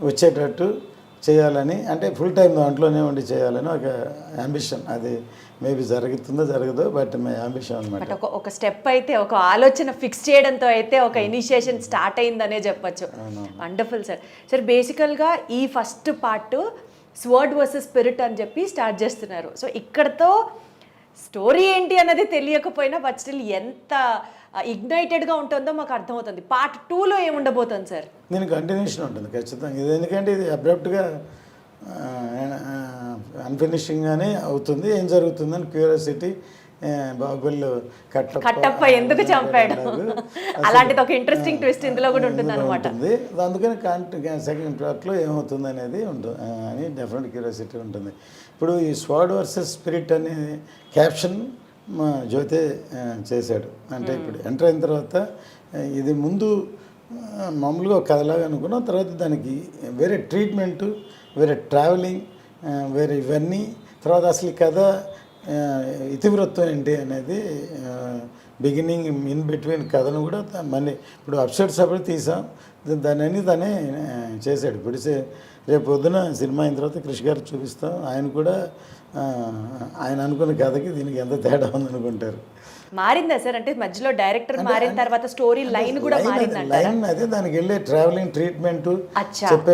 వచ్చేటట్టు చేయాలని, అంటే ఫుల్ టైం దాంట్లోనే ఉండి చేయాలని ఒక అంబిషన్. అది మేబీ జరుగుతుందో జరగదో, బట్ మై అంబిషన్ అనమాట. బట్ ఒక స్టెప్ అయితే, ఒక ఆలోచన ఫిక్స్ చేయడంతో అయితే ఒక ఇనిషియేషన్ స్టార్ట్ అయిందనే చెప్పొచ్చు. Wonderful sir. సార్ బేసికల్గా ఈ first part sword versus spirit అని చెప్పి స్టార్ట్ చేస్తున్నారు. సో ఇక్కడతో స్టోరీ ఏంటి అన్నది తెలియకపోయినా బట్ స్టిల్ ఎంత ఇగ్నైటెడ్గా ఉంటుందో మాకు అర్థమవుతుంది. పార్ట్ 2లో ఏముండబోతుంది సార్? దీనికి కంటిన్యూషన్ ఉంటుంది ఖచ్చితంగా. ఇది ఎందుకంటే ఇది అబ్రప్ట్గా అన్ఫినిషింగ్గానే అవుతుంది. ఏం జరుగుతుందని క్యూరియాసిటీ. బాహుబలిలో కట్టప్ప ఎందుకు చంపాడు అలాంటిది ఒక ఇంట్రెస్టింగ్ ట్విస్ట్ ఇందులో కూడా ఉంటుంది అనమాట. అందుకని సెకండ్ పార్ట్లో ఏమవుతుంది అనేది ఉంటుంది అని డెఫినెట్ క్యూరియాసిటీ ఉంటుంది. ఇప్పుడు ఈ స్వాడ్ వర్సెస్ స్పిరిట్ అనే క్యాప్షన్ మా జ్యోతే చేశాడు. అంటే ఇప్పుడు ఎంటర్ అయిన తర్వాత ఇది ముందు మామూలుగా ఒక కథలాగా అనుకున్నాం, తర్వాత దానికి వేరే ట్రీట్మెంటు, వేరే ట్రావెలింగ్, వేరే ఇవన్నీ, తర్వాత అసలు ఈ కథ ఇతివృత్తం ఏంటి అనేది బిగినింగ్ ఇన్ బిట్వీన్ కథను కూడా మళ్ళీ ఇప్పుడు అప్సెట్స్ అప్పుడు తీసాం. దాన్ని అన్ని తనే చేశాడు. ఇప్పుడు రేపు పొద్దున సినిమా అయిన తర్వాత కృషి గారు చూపిస్తాం. ఆయన కూడా ఆయన అనుకున్న కథకి దీనికి ఎంత తేడా ఉందనుకుంటారు. మారిందా సార్? అంటే మధ్యలో డైరెక్టర్ మారిన తర్వాత స్టోరీ లైన్ కూడా మారిందంటారా? లైన్ అదే, దానికి వెళ్ళే ట్రావెలింగ్ ట్రీట్మెంట్ చెప్పే